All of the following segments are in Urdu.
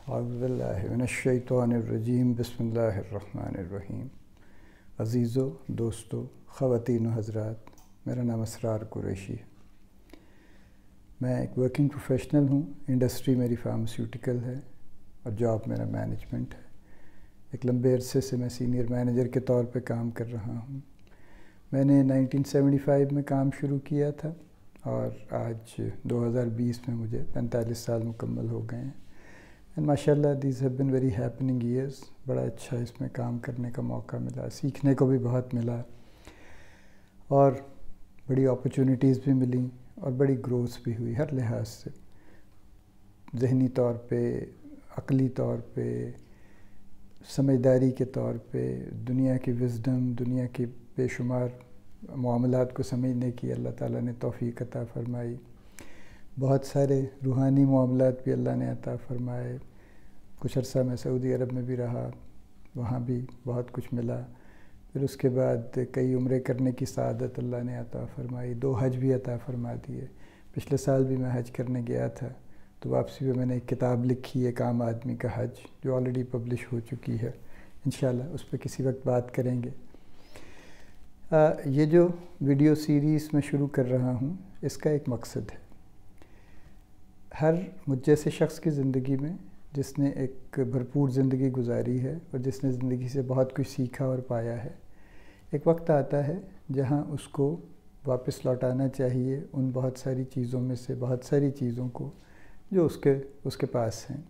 اعوذ باللہ من الشیطان الرجیم بسم اللہ الرحمن الرحیم۔ عزیزو، دوستو، خواتین و حضرات، میرا نام اسرار قریشی ہے۔ میں ایک ورکنگ پروفیشنل ہوں۔ انڈسٹری میری فارماسیوٹیکل ہے اور جاب میرا مینجمنٹ ہے۔ ایک لمبے عرصے سے میں سینئر مینیجر کے طور پہ کام کر رہا ہوں۔ میں نے 1975 میں کام شروع کیا تھا اور آج 2020 میں مجھے 45 سال مکمل ہو گئے ہیں۔ اینڈ ماشاء اللہ these have been very happening years. بڑا اچھا اس میں کام کرنے کا موقع ملا، سیکھنے کو بھی بہت ملا اور بڑی اپرچونیٹیز بھی ملیں اور بڑی گروتھ بھی ہوئی ہر لحاظ سے، ذہنی طور پہ، عقلی طور پہ، سمجھداری کے طور پہ، دنیا کی وزڈم، دنیا کی بے شمار معاملات کو سمجھنے کی اللہ تعالیٰ نے توفیق عطا فرمائی۔ بہت سارے روحانی معاملات بھی اللہ نے عطا فرمائے۔ کچھ عرصہ میں سعودی عرب میں بھی رہا، وہاں بھی بہت کچھ ملا۔ پھر اس کے بعد کئی عمرے کرنے کی سعادت اللہ نے عطا فرمائی، 2 حج بھی عطا فرما دیے۔ پچھلے سال بھی میں حج کرنے گیا تھا، تو واپسی پہ میں نے ایک کتاب لکھی ہے، ایک عام آدمی کا حج، جو آلریڈی پبلش ہو چکی ہے۔ انشاءاللہ اس پہ کسی وقت بات کریں گے۔ یہ جو ویڈیو سیریز میں شروع کر رہا ہوں، اس کا ایک مقصد ہے۔ ہر مجھ جیسے شخص کی زندگی میں، جس نے ایک بھرپور زندگی گزاری ہے اور جس نے زندگی سے بہت کچھ سیکھا اور پایا ہے، ایک وقت آتا ہے جہاں اس کو واپس لوٹانا چاہیے ان بہت ساری چیزوں میں سے بہت ساری چیزوں کو جو اس کے پاس ہیں۔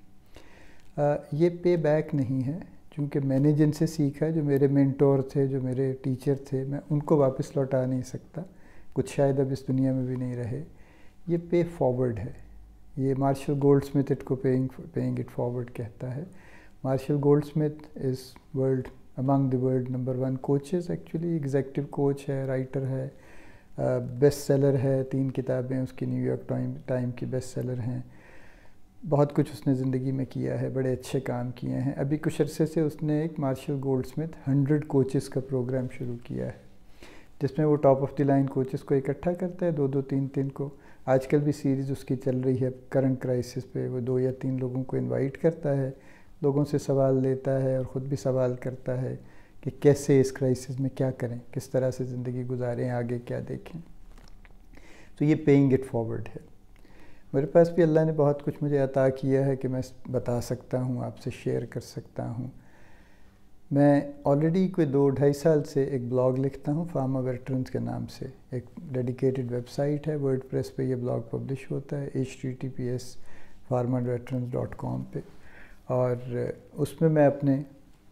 یہ پے بیک نہیں ہے، چونکہ میں نے جن سے سیکھا، جو میرے مینٹور تھے، جو میرے ٹیچر تھے، میں ان کو واپس لوٹا نہیں سکتا۔ کچھ شاید اب اس دنیا میں بھی نہیں رہے۔ یہ پے فارورڈ ہے۔ یہ مارشل گولڈ سمتھ اٹ کو پیئنگ اٹ فارورڈ کہتا ہے۔ Marshall Goldsmith is among the world number 1 coaches, actually executive coach ہے، رائٹر ہے، بیسٹ سیلر ہے، 3 کتابیں اس کی نیو یارک ٹائم کی بیسٹ سیلر ہیں۔ بہت کچھ اس نے زندگی میں کیا ہے، بڑے اچھے کام کیے ہیں۔ ابھی کچھ عرصے سے اس نے ایک مارشل گولڈ سمتھ 100 کوچز کا پروگرام شروع کیا ہے، جس میں وہ top of the line coaches کو اکٹھا کرتا ہے، 2 3 کو۔ آج کل بھی سیریز اس کی چل رہی ہے کرنٹ کرائسس پہ۔ وہ 2 یا 3 لوگوں کو انوائٹ کرتا ہے، لوگوں سے سوال لیتا ہے اور خود بھی سوال کرتا ہے کہ کیسے اس کرائسس میں کیا کریں، کس طرح سے زندگی گزاریں، آگے کیا دیکھیں۔ تو یہ پیئنگ اٹ فارورڈ ہے۔ میرے پاس بھی اللہ نے بہت کچھ مجھے عطا کیا ہے کہ میں بتا سکتا ہوں، آپ سے شیئر کر سکتا ہوں۔ میں آلریڈی کوئی 2-2.5 سال سے ایک بلاگ لکھتا ہوں فارما ویٹرنز کے نام سے۔ ایک ڈیڈیکیٹڈ ویب سائٹ ہے، ورڈ پریس پہ یہ بلاگ پبلش ہوتا ہے، https pharmaveterans.com پہ۔ اور اس میں اپنے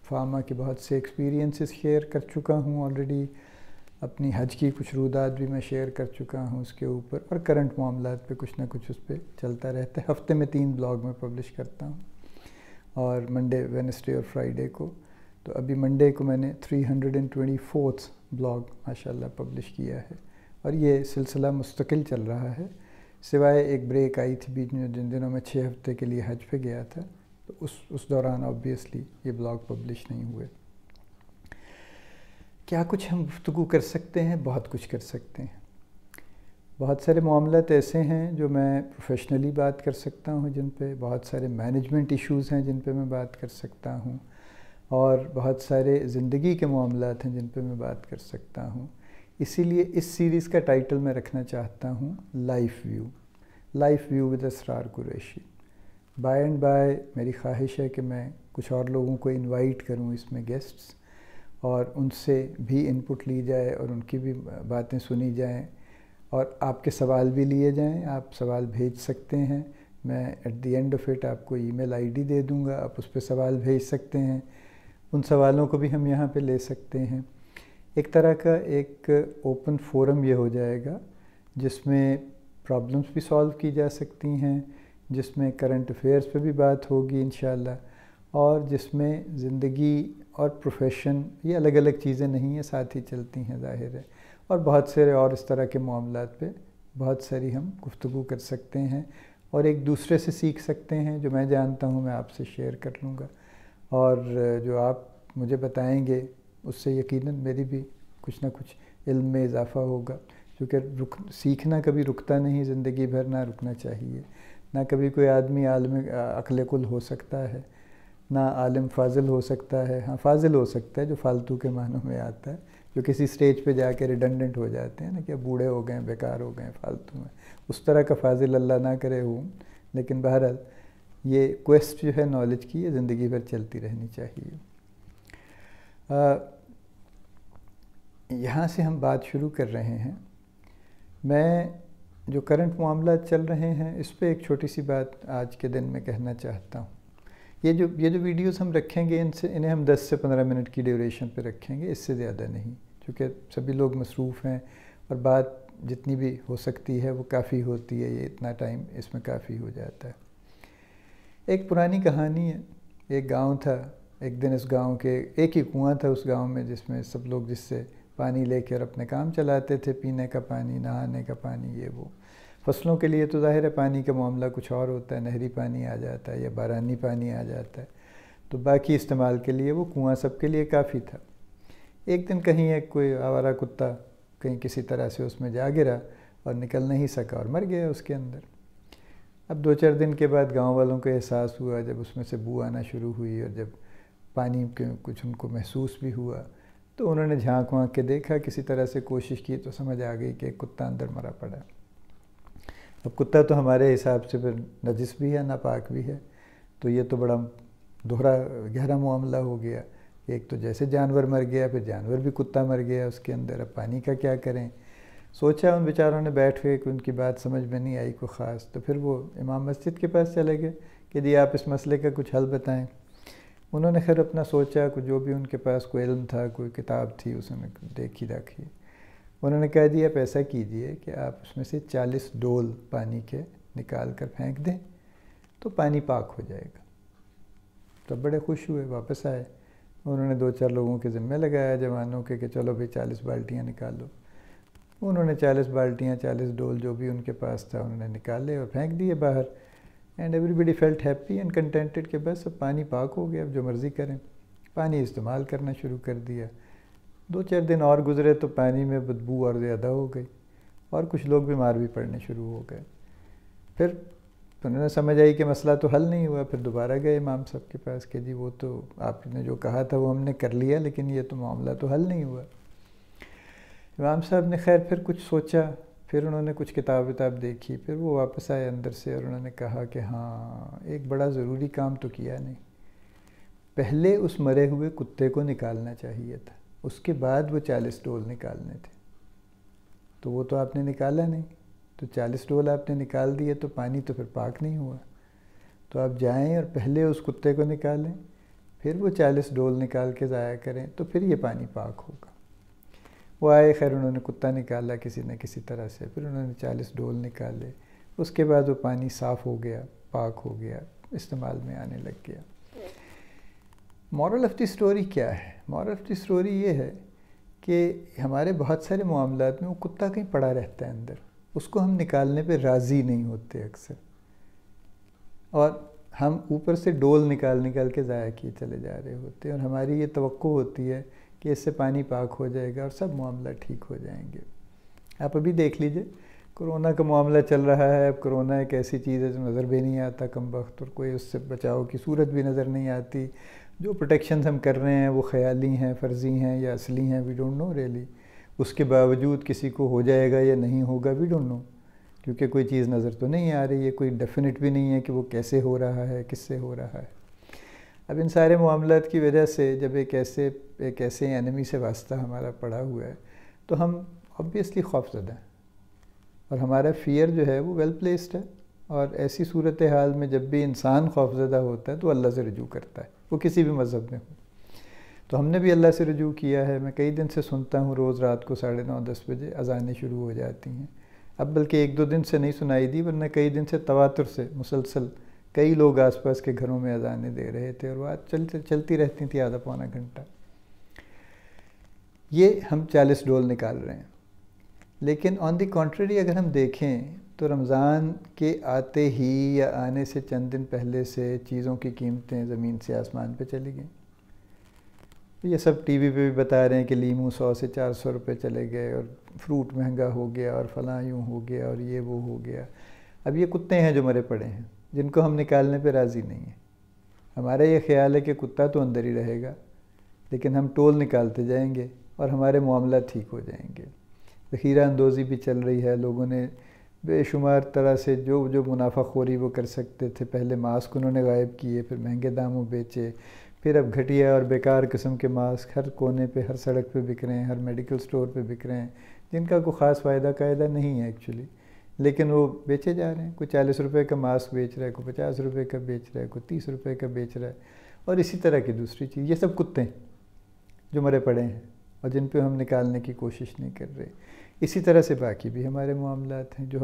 فارما کے بہت سے ایکسپیرینسز شیئر کر چکا ہوں آلریڈی۔ اپنی حج کی کچھ رودات بھی میں شیئر کر چکا ہوں اس کے اوپر، اور کرنٹ معاملات پہ کچھ نہ کچھ اس پہ چلتا رہتا ہے۔ ہفتے میں 3 بلاگ میں پبلش کرتا ہوں، اور منڈے، وینسڈے اور فرائیڈے کو۔ تو ابھی منڈے کو میں نے 324 بلاگ ماشاءاللہ پبلش کیا ہے، اور یہ سلسلہ مستقل چل رہا ہے، سوائے ایک بریک آئی تھی بیچ میں، جن دنوں میں 6 ہفتے کے لیے حج پہ گیا تھا، تو اس دوران آبویسلی یہ بلاگ پبلش نہیں ہوئے۔ کیا کچھ ہم گفتگو کر سکتے ہیں؟ بہت کچھ کر سکتے ہیں۔ بہت سارے معاملات ایسے ہیں جو میں پروفیشنلی بات کر سکتا ہوں، جن پہ بہت سارے مینجمنٹ ایشوز ہیں جن پہ میں بات کر سکتا ہوں، اور بہت سارے زندگی کے معاملات ہیں جن پہ میں بات کر سکتا ہوں۔ اسی لیے اس سیریز کا ٹائٹل میں رکھنا چاہتا ہوں life view with Israr Qureshi. By and by میری خواہش ہے کہ میں کچھ اور لوگوں کو انوائٹ کروں اس میں گیسٹس، اور ان سے بھی انپٹ لی جائے اور ان کی بھی باتیں سنی جائیں، اور آپ کے سوال بھی لیے جائیں۔ آپ سوال بھیج سکتے ہیں، میں at the end of it آپ کو ای میل ID دے دوں گا، آپ اس پہ سوال بھیج سکتے ہیں۔ ان سوالوں کو بھی ہم یہاں پہ لے سکتے ہیں۔ ایک طرح کا ایک اوپن فورم یہ ہو جائے گا، جس میں پرابلمس بھی سالو کی جا سکتی ہیں، جس میں کرنٹ افیئرس پہ بھی بات ہوگی انشاءاللہ، اور جس میں زندگی اور پروفیشن یہ الگ الگ چیزیں نہیں ہیں، ساتھ ہی چلتی ہیں، ظاہر ہے، اور بہت سارے اور اس طرح کے معاملات پہ بہت ساری ہم گفتگو کر سکتے ہیں، اور ایک دوسرے سے سیکھ سکتے ہیں۔ جو میں جانتا ہوں میں آپ سے شیئر کر لوں گا، اور جو آپ مجھے بتائیں گے اس سے یقیناً میری بھی کچھ نہ کچھ علم میں اضافہ ہوگا، کیونکہ سیکھنا کبھی رکتا نہیں، زندگی بھر نہ رکنا چاہیے۔ نہ کبھی کوئی آدمی عالم عقل کل ہو سکتا ہے، نہ عالم فاضل ہو سکتا ہے. ہاں فاضل ہو سکتا ہے جو فالتو کے معنوں میں آتا ہے، جو کسی سٹیج پہ جا کے ریڈنڈنٹ ہو جاتے ہیں نا کہ بوڑھے ہو گئے ہیں، بیکار ہو گئے ہیں، فالتو میں. اس طرح کا فاضل اللہ نہ کرے ہوں. لیکن بہرحال یہ کویسٹ جو ہے نالج کی، یہ زندگی بھر چلتی رہنی چاہیے. یہاں سے ہم بات شروع کر رہے ہیں. میں جو کرنٹ معاملات چل رہے ہیں اس پہ ایک چھوٹی سی بات آج کے دن میں کہنا چاہتا ہوں. یہ جو ویڈیوز ہم رکھیں گے انہیں ہم 10 سے 15 منٹ کی ڈیوریشن پہ رکھیں گے، اس سے زیادہ نہیں، چونکہ سبھی لوگ مصروف ہیں اور بات جتنی بھی ہو سکتی ہے وہ کافی ہوتی ہے. یہ اتنا ٹائم اس میں کافی ہو جاتا ہے. ایک پرانی کہانی ہے. ایک گاؤں تھا. ایک دن اس گاؤں کے ایک ہی کنواں تھا اس گاؤں میں، جس میں سب لوگ جس سے پانی لے کے اور اپنے کام چلاتے تھے، پینے کا پانی، نہانے کا پانی، یہ وہ. فصلوں کے لیے تو ظاہر ہے پانی کا معاملہ کچھ اور ہوتا ہے، نہری پانی آ جاتا ہے یا بارانی پانی آ جاتا ہے، تو باقی استعمال کے لیے وہ کنواں سب کے لیے کافی تھا. ایک دن کہیں ایک کوئی آوارہ کتا کہیں کسی طرح سے اس میں جا گرا اور نکل نہیں سکا اور مر گیا اس کے اندر. اب 2-4 دن کے بعد گاؤں والوں کو احساس ہوا، جب اس میں سے بو آنا شروع ہوئی اور جب پانی کے کچھ ان کو محسوس بھی ہوا، تو انہوں نے جھانک وانک کے دیکھا، کسی طرح سے کوشش کی تو سمجھ آ گئی کہ ایک کتا اندر مرا پڑا. اب کتا تو ہمارے حساب سے پھر نجس بھی ہے، ناپاک بھی ہے، تو یہ تو بڑا دوہرا گہرا معاملہ ہو گیا. ایک تو جیسے جانور مر گیا، پھر جانور بھی کتا مر گیا اس کے اندر، اب پانی کا کیا کریں. سوچا ان بیچاروں نے بیٹھ کے کہ ان کی بات سمجھ میں نہیں آئی کوئی خاص، تو پھر وہ امام مسجد کے پاس چلے گئے کہ جی آپ اس مسئلے کا کچھ حل بتائیں. انہوں نے خیر اپنا سوچا، جو بھی ان کے پاس کوئی علم تھا، کوئی کتاب تھی، اس نے دیکھی رکھی. انہوں نے کہا جی آپ ایسا کیجئے کہ آپ اس میں سے 40 ڈول پانی کے نکال کر پھینک دیں تو پانی پاک ہو جائے گا. تو بڑے خوش ہوئے، واپس آئے. انہوں نے 2-4 لوگوں کے ذمہ لگایا جوانوں کے کہ چلو بھئی 40 بالٹیاں نکالو. انہوں نے 40 بالٹیاں، 40 ڈول جو بھی ان کے پاس تھا انہوں نے نکالے اور پھینک دیے باہر. And everybody felt happy and contented کہ بس اب پانی پاک ہو گیا، اب جو مرضی کریں. پانی استعمال کرنا شروع کر دیا. 2-4 دن اور گزرے تو پانی میں بدبو اور زیادہ ہو گئی اور کچھ لوگ بیمار بھی پڑنے شروع ہو گئے. پھر انہوں نے سمجھ آئی کہ مسئلہ تو حل نہیں ہوا. پھر دوبارہ گئے امام صاحب کے پاس کہ جی وہ تو آپ نے جو کہا تھا وہ ہم نے کر لیا، لیکن یہ تو معاملہ تو حل نہیں ہوا. امام صاحب نے خیر پھر کچھ سوچا، پھر انہوں نے کچھ کتاب دیکھی، پھر وہ واپس آئے اندر سے اور انہوں نے کہا کہ ہاں ایک بڑا ضروری کام تو کیا نہیں. پہلے اس مرے ہوئے کتے کو نکالنا چاہیے تھا، اس کے بعد وہ 40 ڈول نکالنے تھے. تو وہ تو آپ نے نکالا نہیں، تو 40 ڈول آپ نے نکال دیے تو پانی تو پھر پاک نہیں ہوا. تو آپ جائیں اور پہلے اس کتے کو نکالیں، پھر وہ 40 ڈول نکال کے ضائع کریں تو پھر یہ پانی پاک ہوگا. وہ آئے، خیر انہوں نے کتا نکالا کسی نہ کسی طرح سے، پھر انہوں نے 40 ڈول نکالے. اس کے بعد وہ پانی صاف ہو گیا، پاک ہو گیا، استعمال میں آنے لگ گیا. مورل آف دی سٹوری کیا ہے؟ مورل آف دی سٹوری یہ ہے کہ ہمارے بہت سارے معاملات میں وہ کتا کہیں پڑا رہتا ہے اندر، اس کو ہم نکالنے پہ راضی نہیں ہوتے اکثر، اور ہم اوپر سے ڈول نکال کے ضائع کیے چلے جا رہے ہوتے ہیں، اور ہماری یہ توقع ہوتی ہے کہ اس سے پانی پاک ہو جائے گا اور سب معاملہ ٹھیک ہو جائیں گے. آپ ابھی دیکھ لیجئے کرونا کا معاملہ چل رہا ہے. اب کرونا ایک ایسی چیز ہے جو نظر بھی نہیں آتا کم وقت، اور کوئی اس سے بچاؤ کی صورت بھی نظر نہیں آتی. جو پروٹیکشنز ہم کر رہے ہیں وہ خیالی ہیں، فرضی ہیں یا اصلی ہیں، وی ڈونٹ نو ریئلی. اس کے باوجود کسی کو ہو جائے گا یا نہیں ہوگا، وی ڈونٹ نو، کیونکہ کوئی چیز نظر تو نہیں آ رہی ہے، کوئی ڈیفینٹ بھی نہیں ہے کہ وہ کیسے ہو رہا ہے، کس سے ہو رہا ہے. اب ان سارے معاملات کی وجہ سے جب ایک ایسے اینمی سے واسطہ ہمارا پڑا ہوا ہے تو ہم obviously خوف زدہ ہیں، اور ہمارا فیئر جو ہے وہ ویل پلیسڈ ہے. اور ایسی صورتحال میں جب بھی انسان خوف زدہ ہوتا ہے تو اللہ سے رجوع کرتا ہے، وہ کسی بھی مذہب میں ہو. تو ہم نے بھی اللہ سے رجوع کیا ہے. میں کئی دن سے سنتا ہوں روز رات کو 9:30-10 بجے اذانیں شروع ہو جاتی ہیں. اب بلکہ 1-2 دن سے نہیں سنائی دی، ورنہ کئی دن سے تواتر سے مسلسل کئی لوگ آس پاس کے گھروں میں اذانیں دے رہے تھے، اور وہ چلتی رہتی تھیں آدھا پونا گھنٹہ. یہ ہم 40 ڈول نکال رہے ہیں. لیکن آن دی کنٹریری اگر ہم دیکھیں تو رمضان کے آتے ہی یا آنے سے چند دن پہلے سے چیزوں کی قیمتیں زمین سے آسمان پہ چلی گئیں. یہ سب ٹی وی پہ بھی بتا رہے ہیں کہ لیمو 100 سے 400 روپے چلے گئے، اور فروٹ مہنگا ہو گیا، اور فلاں یوں ہو گیا، اور یہ وہ ہو گیا. اب یہ کتے ہیں جو مرے پڑے ہیں، جن کو ہم نکالنے پہ راضی نہیں ہیں۔ ہمارا یہ خیال ہے کہ کتا تو اندر ہی رہے گا، لیکن ہم ٹول نکالتے جائیں گے اور ہمارے معاملات ٹھیک ہو جائیں گے۔ ذخیرہ اندوزی بھی چل رہی ہے، لوگوں نے بے شمار طرح سے جو منافع خوری وہ کر سکتے تھے، پہلے ماسک انہوں نے غائب کیے، پھر مہنگے داموں بیچے، پھر اب گھٹیا اور بیکار قسم کے ماسک ہر کونے پہ، ہر سڑک پہ بک رہے ہیں، ہر میڈیکل سٹور پہ بک رہے ہیں، جن کا کوئی خاص فائدہ قاعدہ نہیں ہے ایکچولی، لیکن وہ بیچے جا رہے ہیں۔ کوئی 40 روپے کا ماسک بیچ رہا ہے، کوئی 50 روپے کا بیچ رہا ہے، کوئی 30 روپے کا بیچ رہا ہے، اور اسی طرح کی دوسری چیز۔ یہ سب کتے ہیں جو مرے پڑے ہیں اور جن پہ ہم نکالنے کی کوشش نہیں کر رہے۔ اسی طرح سے باقی بھی ہمارے معاملات ہیں جو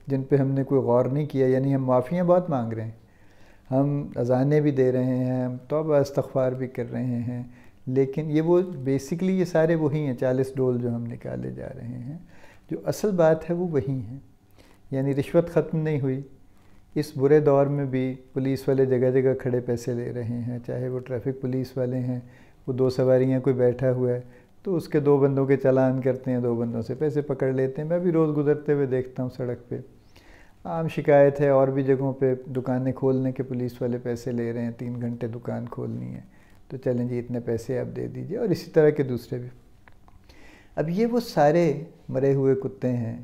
جن پہ ہم نے کوئی غور نہیں کیا، یعنی ہم معافیاں بہت مانگ رہے ہیں، ہم اذانیں بھی دے رہے ہیں، ہم توبہ استغفار بھی کر رہے ہیں، لیکن وہ بیسکلی یہ سارے وہی ہیں 40 ڈول جو ہم نکالے جا رہے ہیں۔ جو اصل بات ہے وہ وہی ہیں، یعنی رشوت ختم نہیں ہوئی۔ اس برے دور میں بھی پولیس والے جگہ جگہ کھڑے پیسے لے رہے ہیں، چاہے وہ ٹریفک پولیس والے ہیں، وہ 2 سواریاں کوئی بیٹھا ہوا ہے تو اس کے 2 بندوں کے چالان کرتے ہیں، 2 بندوں سے پیسے پکڑ لیتے ہیں۔ میں بھی روز گزرتے ہوئے دیکھتا ہوں سڑک پہ، عام شکایت ہے۔ اور بھی جگہوں پہ دکانیں کھولنے کے پولیس والے پیسے لے رہے ہیں، 3 گھنٹے دکان کھولنی ہے تو چلیں جی اتنے پیسے آپ دے دیجئے، اور اسی طرح کے دوسرے بھی۔ اب یہ وہ سارے مرے ہوئے کتے ہیں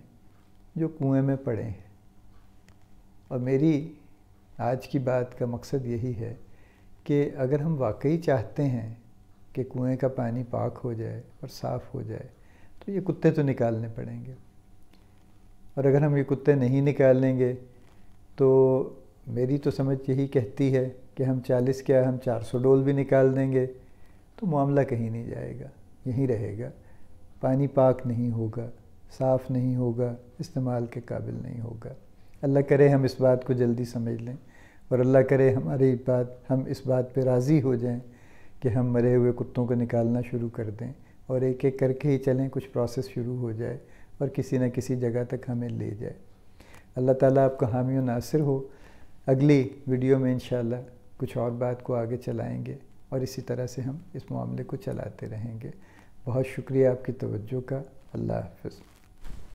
جو کنویں میں پڑے ہیں، اور میری آج کی بات کا مقصد یہی ہے کہ اگر ہم واقعی چاہتے ہیں کہ کنویں کا پانی پاک ہو جائے اور صاف ہو جائے تو یہ کتے تو نکالنے پڑیں گے، اور اگر ہم یہ کتے نہیں نکالیں گے تو میری تو سمجھ یہی کہتی ہے کہ ہم 40 کیا ہم 400 ڈول بھی نکال دیں گے تو معاملہ کہیں نہیں جائے گا، یہیں رہے گا، پانی پاک نہیں ہوگا، صاف نہیں ہوگا، استعمال کے قابل نہیں ہوگا۔ اللہ کرے ہم اس بات کو جلدی سمجھ لیں، اور اللہ کرے ہم اس بات پہ راضی ہو جائیں کہ ہم مرے ہوئے کتوں کو نکالنا شروع کر دیں، اور ایک ایک کر کے ہی چلیں، کچھ پروسیس شروع ہو جائے اور کسی نہ کسی جگہ تک ہمیں لے جائے۔ اللہ تعالیٰ آپ کا حامی و ناصر ہو۔ اگلی ویڈیو میں انشاءاللہ کچھ اور بات کو آگے چلائیں گے، اور اسی طرح سے ہم اس معاملے کو چلاتے رہیں گے۔ بہت شکریہ آپ کی توجہ کا۔ اللہ حافظ۔